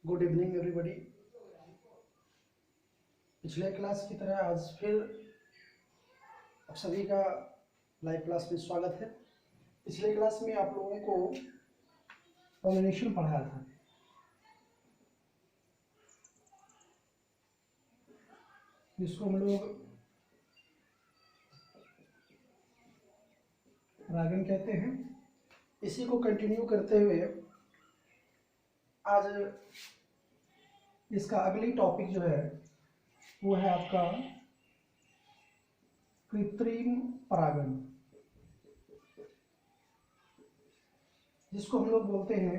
Good evening everybody. पिछले class की तरह आज फिर आप सभी का लाइव क्लास में स्वागत है। पिछले क्लास में आप लोगों को पॉलिनेशन पढ़ाया था। जिसको हम लोग परागण कहते हैं। इसी को कंटिन्यू करते हुए आज इसका अगली टॉपिक जो है वो है आपका कृत्रिम परागण, जिसको हम लोग बोलते हैं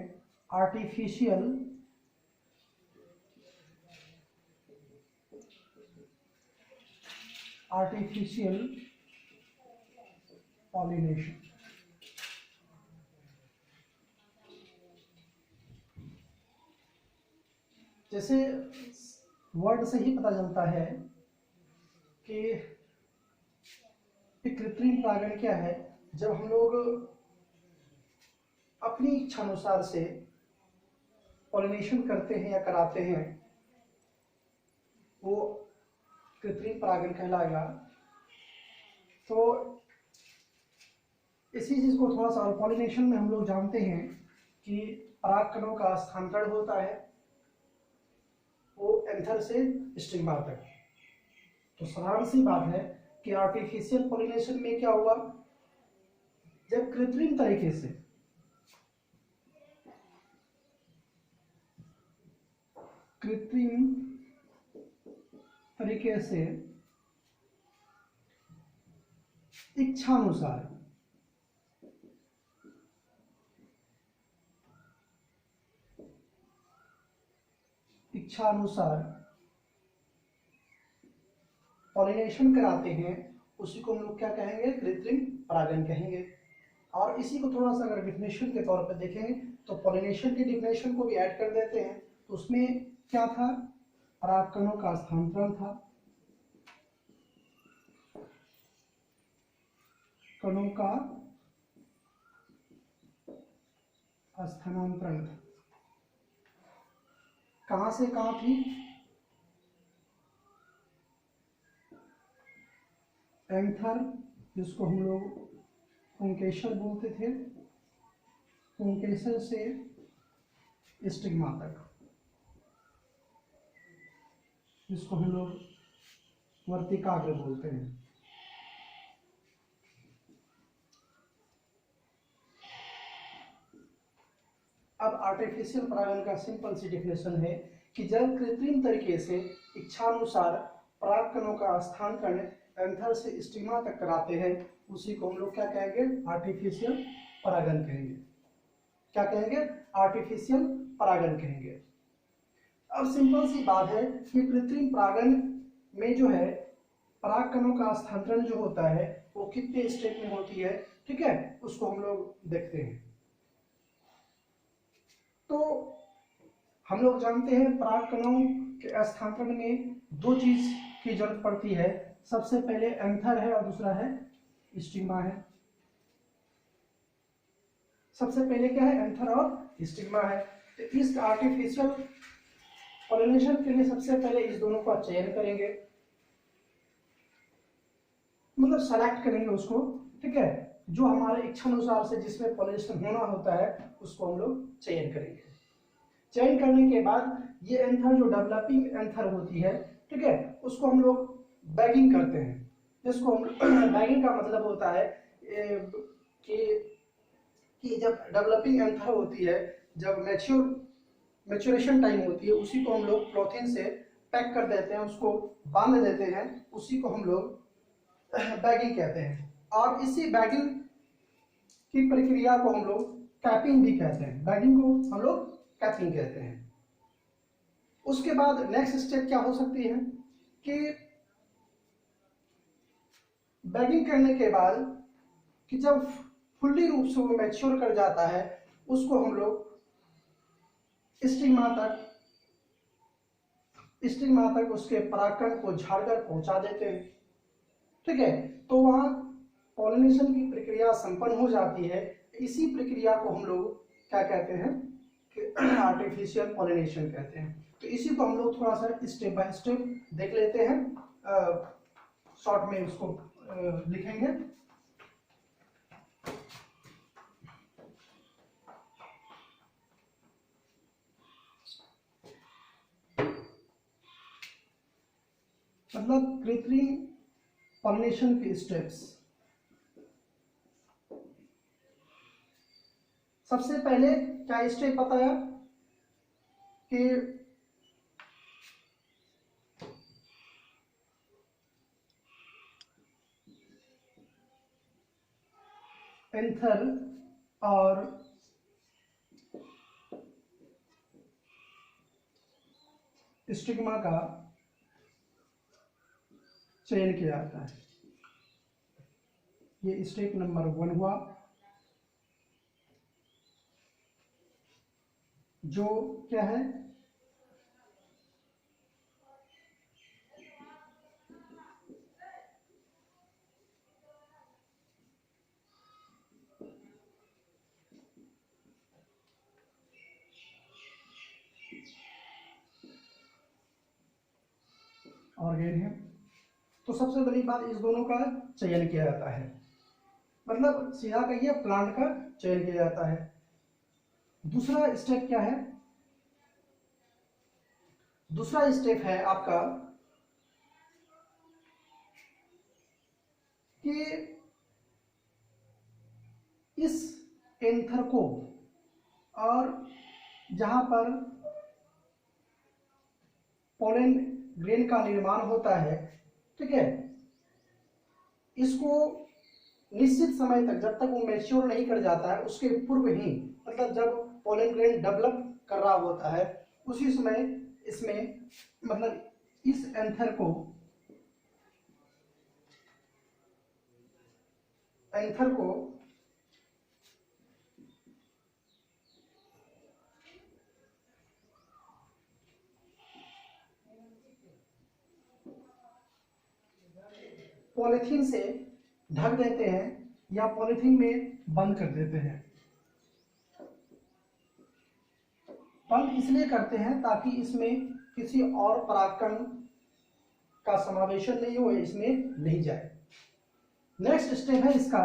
आर्टिफिशियल पॉलिनेशन। जैसे वर्ड से ही पता चलता है कि कृत्रिम परागण क्या है। जब हम लोग अपनी इच्छा अनुसार से पॉलिनेशन करते हैं या कराते हैं, वो कृत्रिम परागण कहलाएगा। तो इसी चीज को थोड़ा सा, और पॉलिनेशन में हम लोग जानते हैं कि परागकणों का स्थानांतरण होता है वो एंथर से स्टिग्मा तक। तो साधारण सी बात है कि आर्टिफिशियल पॉलिनेशन में क्या हुआ, जब कृत्रिम तरीके से इच्छानुसार पॉलिनेशन कराते हैं, उसी को हम लोग क्या कहेंगे, कृत्रिम परागण कहेंगे। और इसी को थोड़ा सा अगर डिफिनेशन के तौर पर देखेंगे तो पॉलिनेशन की डिफिनेशन को भी ऐड कर देते हैं। तो उसमें क्या था, परागकणों का स्थानांतरण था, कणों का स्थानांतरण था। कहां से कहां थी, एंथर, जिसको हम लोग पुंकेसर बोलते थे, पुंकेसर से स्टिग्मा तक, जिसको हम लोग वर्तिकाग्र बोलते हैं। अब आर्टिफिशियल परागण का सिंपल सी डिफिनेशन है कि जब कृत्रिम तरीके से इच्छानुसार परागकणों का स्थानांतरण एंथर से स्टिग्मा तक कराते हैं, उसी को हम लोग क्या कहेंगे, आर्टिफिशियल परागण कहेंगे। क्या कहेंगे, आर्टिफिशियल परागण कहेंगे। अब सिंपल सी बात है कि कृत्रिम परागण में जो है परागकणों का स्थानांतरण जो होता है वो कितने स्टेप में होती है, ठीक है, उसको हम लोग देखते हैं। तो हम लोग जानते हैं परागकणों के स्थानांतरण में दो चीज की जरूरत पड़ती है। सबसे पहले एंथर है और दूसरा है स्टिग्मा है। सबसे पहले क्या है, एंथर और स्टिग्मा है। तो इस आर्टिफिशियल पॉलिनेशन के लिए सबसे पहले इस दोनों का चयन करेंगे, मतलब सेलेक्ट करेंगे उसको, ठीक है। जो हमारे इच्छा अनुसार से जिसमें पॉलिनेशन होना होता है उसको हम लोग चयन करेंगे। चयन करने के बाद ये एंथर जो डेवलपिंग एंथर होती है, ठीक है, उसको हम लोग बैगिंग करते हैं। जिसको हम बैगिंग का मतलब होता है कि जब डेवलपिंग एंथर होती है, जब मैच्योरेशन टाइम होती है, उसी को हम लोग पॉलीथीन से पैक कर देते हैं, उसको बांध देते हैं, उसी को हम लोग बैगिंग कहते हैं। और इसी बैगिंग की प्रक्रिया को हम लोग कैपिंग भी कहते हैं। बैगिंग को हम लोग कैपिंग कहते हैं। उसके बाद नेक्स्ट स्टेप क्या हो सकती है कि बैगिंग करने के बाद कि जब फुल्ली रूप से वो मैच्योर कर जाता है, उसको हम लोग स्टिग्मा तक उसके परागकण को झाड़कर पहुंचा देते हैं, ठीक है। तो वहां पॉलिनेशन की प्रक्रिया संपन्न हो जाती है। इसी प्रक्रिया को हम लोग क्या कहते हैं कि आर्टिफिशियल पॉलिनेशन कहते हैं। तो इसी को हम लोग थोड़ा सा स्टेप बाय स्टेप देख लेते हैं, शॉर्ट में उसको लिखेंगे। मतलब कृत्रिम पॉलिनेशन के स्टेप्स। सबसे पहले क्या स्टेप बताया कि एंथर और स्टिग्मा का चयन किया जाता है। ये स्टेप नंबर 1 हुआ, जो क्या है ऑर्गेन है। तो सबसे बड़ी बात, इस दोनों का चयन किया जाता है, मतलब सीधा कहिए प्लांट का चयन किया जाता है। दूसरा स्टेप क्या है? दूसरा स्टेप है आपका कि इस एंथर को और जहां पर पोलन ग्रेन का निर्माण होता है, ठीक है, इसको निश्चित समय तक, जब तक वो मैच्योर नहीं कर जाता है उसके पूर्व ही, मतलब जब पोलन ग्रेन डेवलप कर रहा होता है उसी समय इसमें, मतलब इस एंथर को पॉलिथीन से ढक देते हैं या पॉलिथीन में बंद कर देते हैं। बंद इसलिए करते हैं ताकि इसमें किसी और परागकण का समावेशन नहीं हो, इसमें नहीं जाए। नेक्स्ट स्टेप है इसका,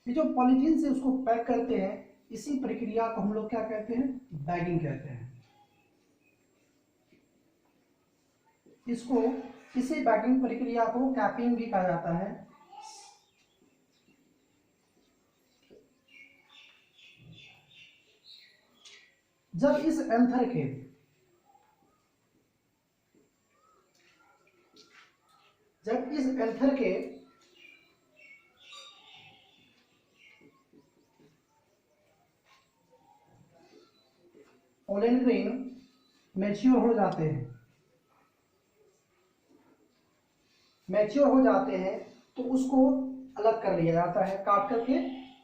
ये जो पॉलिथीन से उसको पैक करते हैं, इसी प्रक्रिया को हम लोग क्या कहते हैं? बैगिंग कहते हैं। इसको, इसी बैगिंग प्रक्रिया को कैपिंग भी कहा जाता है। जब इस एंथर के पोलन ग्रेन मैच्योर हो जाते हैं, तो उसको अलग कर लिया जाता है, काट करके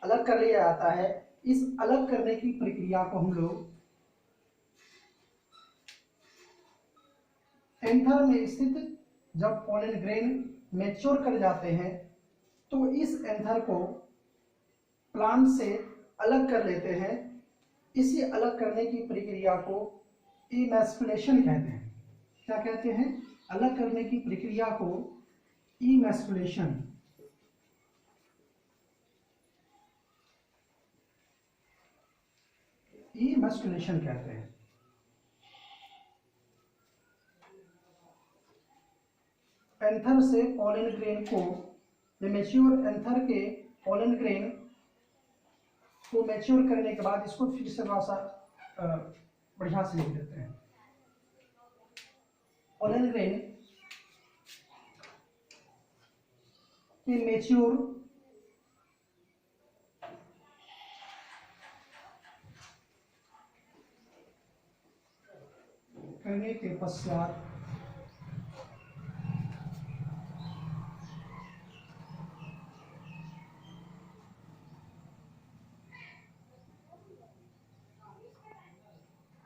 अलग कर लिया जाता है। इस अलग करने की प्रक्रिया को हम लोग एंथर में स्थित, जब पोलन ग्रेन मैच्योर कर जाते हैं तो इस एंथर को प्लांट से अलग कर लेते हैं। इसी अलग करने की प्रक्रिया को इमैस्कुलेशन कहते हैं। क्या कहते हैं? अलग करने की प्रक्रिया को इमैस्कुलेशन कहते हैं। एंथर से पोलन ग्रेन को, मैच्योर एंथर के पोलन ग्रेन को मैच्योर करने के बाद इसको फिर से थोड़ा सा बढ़िया से लिख देते हैं। पोलन ग्रेन के मैच्योर करने के पश्चात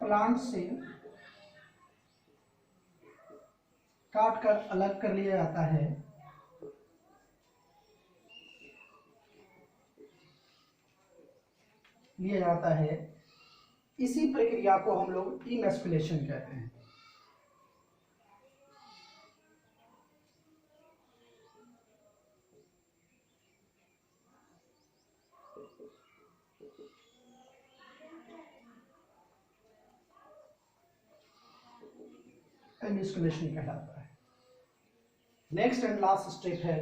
प्लांट से काट कर अलग कर लिया जाता है। इसी प्रक्रिया को हम लोग इमैस्कुलेशन कहते हैं। इमैस्कुलेशन कहलाता है। नेक्स्ट एंड लास्ट स्टेप है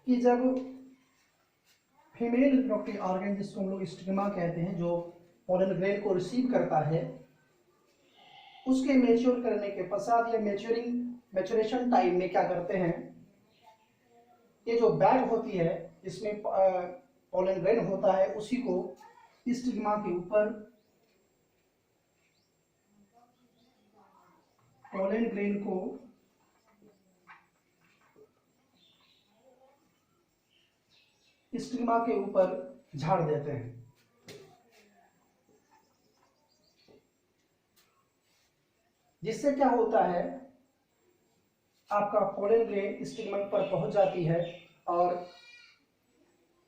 कि जब फीमेल रिप्रोडक्टिव ऑर्गन, जिसको हम लोग स्टिग्मा कहते हैं, जो पोलन ग्रेन को रिसीव करता है, उसके मैच्योर करने के पश्चात या मैच्योरेशन टाइम में क्या करते हैं, ये जो बैग होती है इसमें पोलन ग्रेन होता है, उसी को स्टिग्मा के ऊपर पोलन ग्रेन को स्टिग्मा के ऊपर झाड़ देते हैं। जिससे क्या होता है, आपका पोलन ग्रेन स्टिग्मा पर पहुंच जाती है और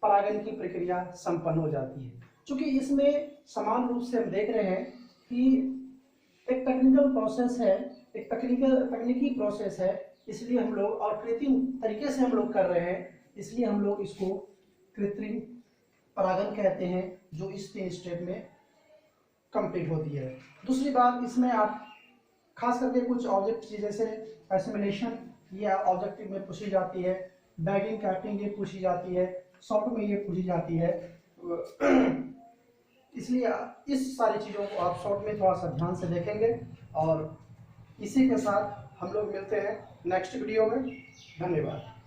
परागन की प्रक्रिया संपन्न हो जाती है। क्योंकि इसमें समान रूप से हम देख रहे हैं कि एक टेक्निकल प्रोसेस है, एक तकनीकी प्रोसेस है, इसलिए हम लोग और कृत्रिम तरीके से हम लोग कर रहे हैं, इसलिए हम लोग इसको कृत्रिम परागन कहते हैं, जो इस 3 स्टेप में कंप्लीट होती है। दूसरी बात, इसमें आप खास करके कुछ ऑब्जेक्ट जैसे एसिमिलेशन, ये ऑब्जेक्टिव में पूछी जाती है, बैगिंग कैपिंग ये पूछी जाती है, शॉर्ट में ये पूछी जाती है, इसलिए इस सारी चीज़ों को आप शॉर्ट में थोड़ा सा ध्यान से देखेंगे। और इसी के साथ हम लोग मिलते हैं नेक्स्ट वीडियो में। धन्यवाद।